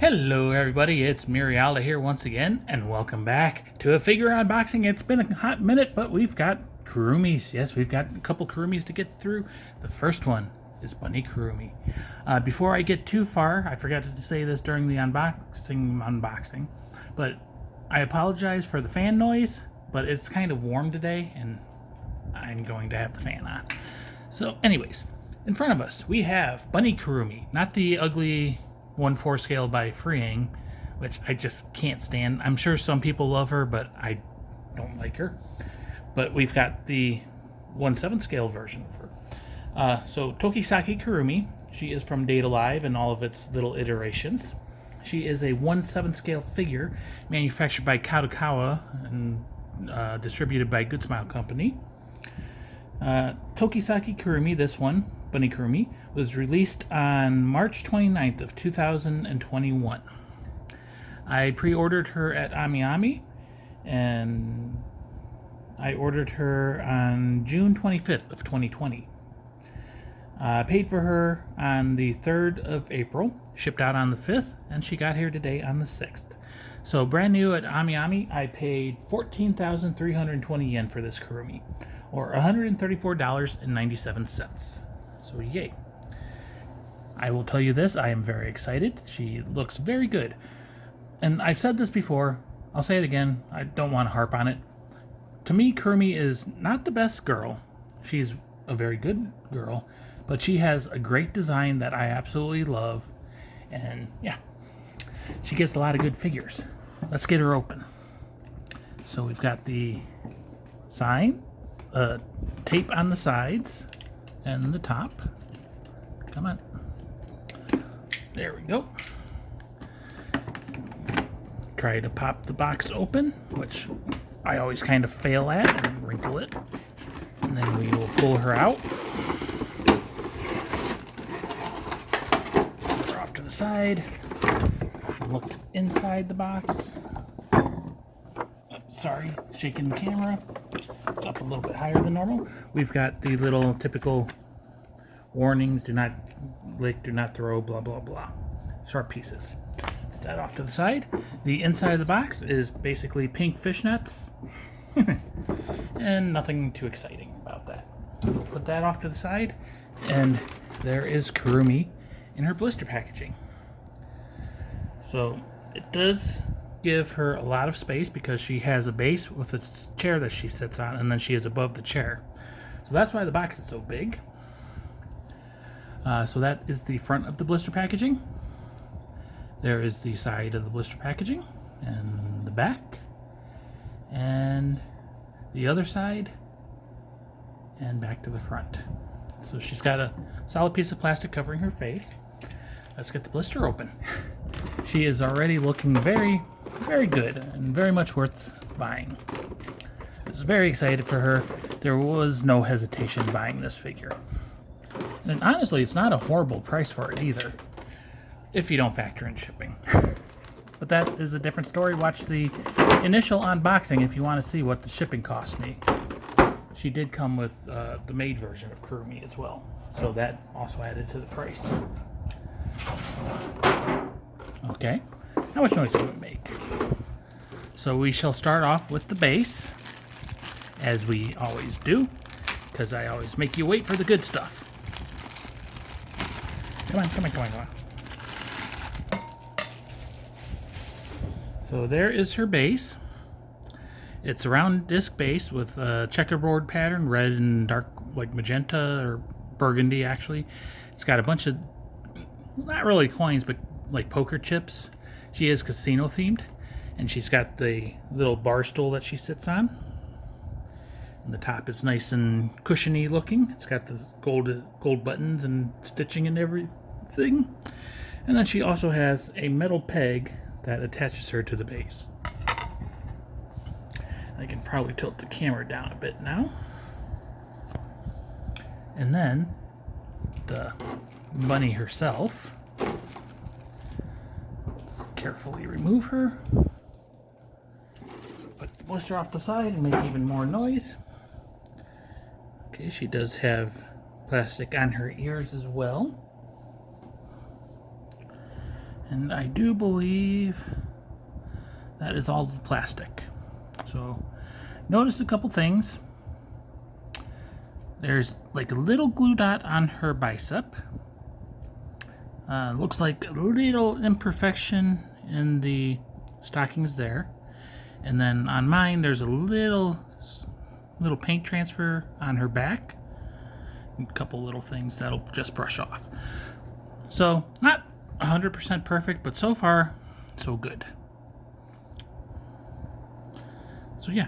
Hello everybody, it's Mirialda here once again, and welcome back to a figure unboxing. It's been a hot minute, but we've got Kurumis. Yes, we've got a couple Kurumis to get through. The first one is Bunny Kurumi. Before I get too far, I forgot to say this during the unboxing, but I apologize for the fan noise, but it's kind of warm today, and I'm going to have the fan on. So anyways, in front of us, we have Bunny Kurumi, not the ugly 1/4 scale by Freeing, which I just can't stand. I'm sure some people love her, but I don't like her. But we've got the 1/7 scale version of her. So Tokisaki Kurumi, she is from Date Alive and all of its little iterations. She is a 1/7 scale figure manufactured by Kadokawa and distributed by Good Smile Company. Tokisaki Kurumi, this one, Bunny Kurumi, was released on March 29th of 2021. I pre-ordered her at AmiAmi, and I ordered her on June 25th of 2020. I paid for her on the 3rd of April, shipped out on the 5th, and she got here today on the 6th. So brand new at AmiAmi, I paid 14,320 yen for this Kurumi, or $134.97. So yay. I will tell you this, I am very excited. She looks very good. And I've said this before, I'll say it again, I don't want to harp on it. To me, Kurumi is not the best girl. She's a very good girl, but she has a great design that I absolutely love. And yeah, she gets a lot of good figures. Let's get her open. So we've got the sign, tape on the sides and the top. Come on. There we go. Try to pop the box open, which I always kind of fail at, and wrinkle it. And then we will pull her out. Put her off to the side. Look inside the box. Sorry, shaking the camera. It's up a little bit higher than normal. We've got the little typical warnings: do not lick, do not throw, blah blah blah. Sharp pieces. Put that off to the side. The inside of the box is basically pink fishnets. And nothing too exciting about that. We'll put that off to the side, and there is Kurumi in her blister packaging. So it does give her a lot of space because she has a base with a chair that she sits on, and then she is above the chair. So that's why the box is so big. So that is the front of the blister packaging. There is the side of the blister packaging, and the back, and the other side, and back to the front. So she's got a solid piece of plastic covering her face. Let's get the blister open. She is already looking very, very good and very much worth buying. I was very excited for her. There was no hesitation buying this figure. And honestly, it's not a horrible price for it either, if you don't factor in shipping. But that is a different story. Watch the initial unboxing if you want to see what the shipping cost me. She did come with the made version of Kurumi as well, so that also added to the price. Okay, how much noise do it make? So we shall start off with the base, as we always do, because I always make you wait for the good stuff. Come on, come on, come on, come on. So there is her base. It's a round disc base with a checkerboard pattern, red and dark, like magenta or burgundy actually. It's got a bunch of, not really coins, but like poker chips. She is casino themed, and she's got the little bar stool that she sits on. And the top is nice and cushiony looking. It's got the gold buttons and stitching and everything. And then she also has a metal peg that attaches her to the base. I can probably tilt the camera down a bit now. And then the bunny herself. Let's carefully remove her. Put the blister off the side and make even more noise. Okay, she does have plastic on her ears as well. And I do believe that is all the plastic. So notice a couple things. There's like a little glue dot on her bicep. Looks like a little imperfection in the stockings there. And then on mine, there's a little paint transfer on her back. And a couple little things that'll just brush off. So not 100% perfect, but so far, so good. So yeah,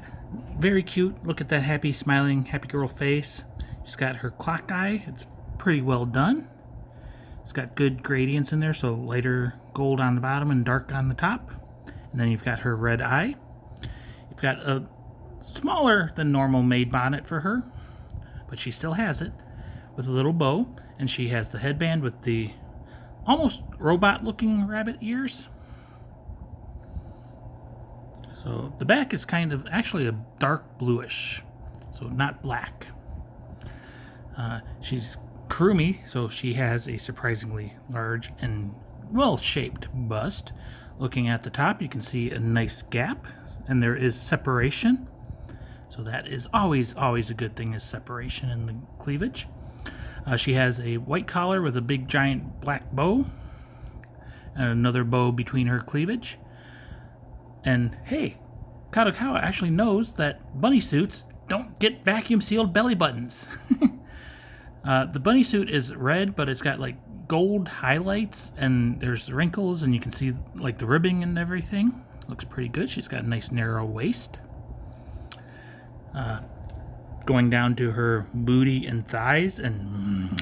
very cute. Look at that happy, smiling, happy girl face. She's got her clock eye. It's pretty well done. It's got good gradients in there, so lighter gold on the bottom and dark on the top. And then you've got her red eye. You've got a smaller than normal maid bonnet for her, but she still has it with a little bow. And she has the headband with the almost robot-looking rabbit ears. So the back is kind of actually a dark bluish, so not black. She's Kurumi, so she has a surprisingly large and well-shaped bust. Looking at the top, you can see a nice gap, and there is separation. So that is always a good thing, is separation in the cleavage. She has a white collar with a big giant black bow, and another bow between her cleavage. And hey, Kadokawa actually knows that bunny suits don't get vacuum sealed belly buttons. The bunny suit is red, but it's got like gold highlights, and there's wrinkles, and you can see like the ribbing and everything. Looks pretty good. She's got a nice narrow waist. Going down to her booty and thighs, and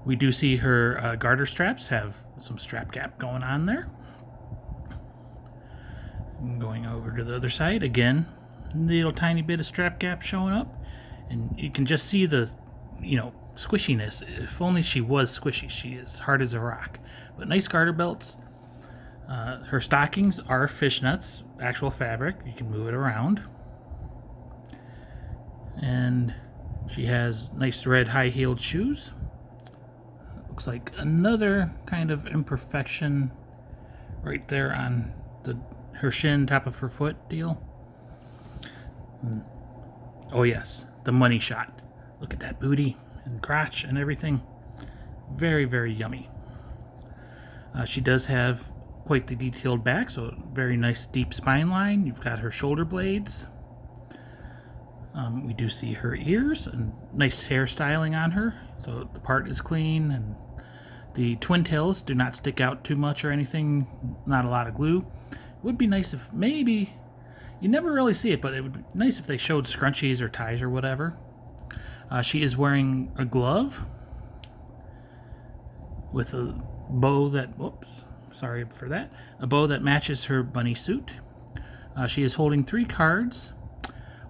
we do see her garter straps have some strap gap going on there. Going over to the other side, again, little tiny bit of strap gap showing up, and you can just see the, squishiness. If only she was squishy. She is hard as a rock. But nice garter belts. Her stockings are fishnets, actual fabric. You can move it around. And she has nice red high-heeled shoes. Looks like another kind of imperfection right there on her shin, top of her foot deal. Oh yes, the money shot. Look at that booty and crotch and everything. Very, very yummy. She does have quite the detailed back, so very nice deep spine line. You've got her shoulder blades. We do see her ears and nice hair styling on her, so the part is clean, and the twin tails do not stick out too much or anything. Not a lot of glue. It would be nice if maybe, you never really see it, but it would be nice if they showed scrunchies or ties or whatever. She is wearing a glove with a bow that, a bow that matches her bunny suit. She is holding 3 cards,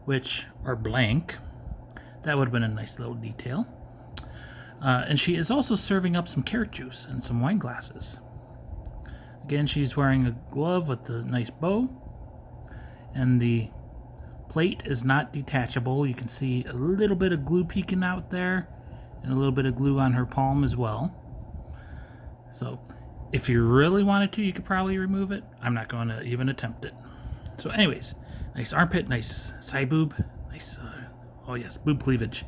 which are blank. That would have been a nice little detail. And she is also serving up some carrot juice and some wine glasses. Again, she's wearing a glove with a nice bow, and the plate is not detachable. You can see a little bit of glue peeking out there, and a little bit of glue on her palm as well. So if you really wanted to, you could probably remove it. I'm not going to even attempt it. So anyways, nice armpit, nice side boob, nice, boob cleavage.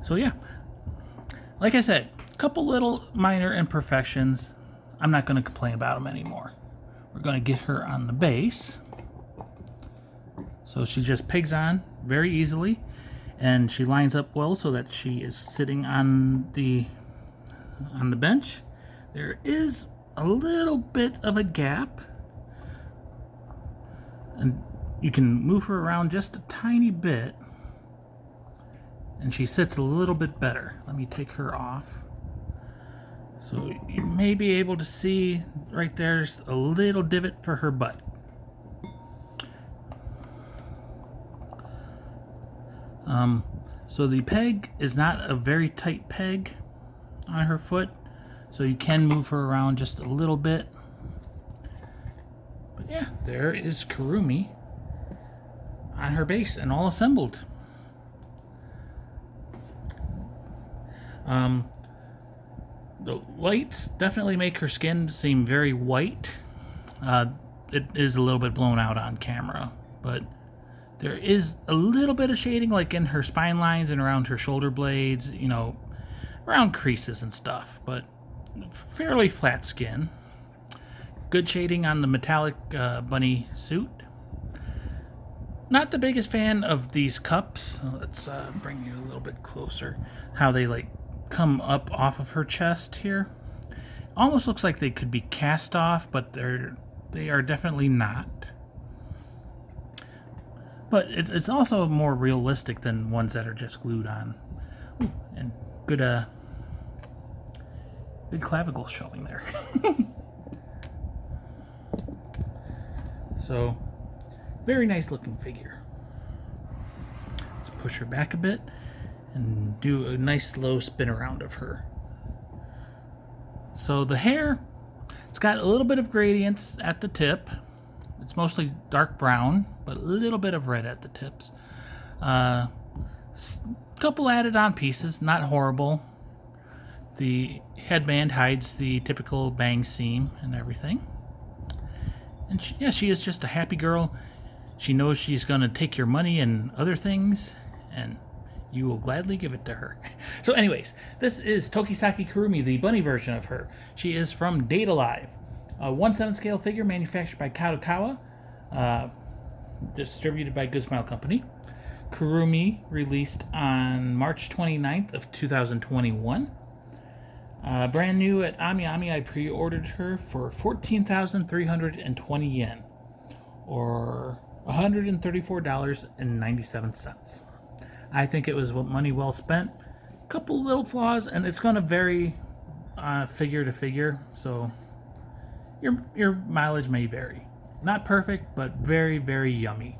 So yeah, like I said, a couple little minor imperfections. I'm not going to complain about them anymore. We're going to get her on the base. So she just pegs on very easily, and she lines up well so that she is sitting on the bench. There is a little bit of a gap, and you can move her around just a tiny bit, and she sits a little bit better. Let me take her off. So you may be able to see right there's a little divot for her butt. So the peg is not a very tight peg on her foot, so you can move her around just a little bit. But yeah, there is Kurumi on her base and all assembled. The lights definitely make her skin seem very white. It is a little bit blown out on camera, but there is a little bit of shading like in her spine lines and around her shoulder blades, you know, around creases and stuff, but fairly flat skin. Good shading on the metallic bunny suit. Not the biggest fan of these cups. Let's bring you a little bit closer. How they like come up off of her chest here. Almost looks like they could be cast off, but they are definitely not. But it's also more realistic than ones that are just glued on. Ooh, and good clavicle showing there. So, very nice looking figure. Let's push her back a bit and do a nice slow spin around of her. So the hair, it's got a little bit of gradients at the tip. It's mostly dark brown, but a little bit of red at the tips. Couple added on pieces, not horrible. The headband hides the typical bang seam and everything. And she is just a happy girl. She knows she's going to take your money and other things, and you will gladly give it to her. So anyways, this is Tokisaki Kurumi, the bunny version of her. She is from Date Alive. A 1/7 scale figure manufactured by Kadokawa, distributed by Good Smile Company. Kurumi released on March 29th of 2021. Brand new at AmiAmi, I pre-ordered her for 14,320 yen, or $134.97. I think it was money well spent. Couple little flaws, and it's going to vary figure to figure, so your mileage may vary. Not perfect, but very, very yummy.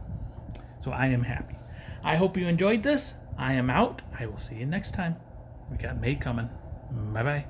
So I am happy. I hope you enjoyed this. I am out. I will see you next time. We got Maid coming. Bye-bye.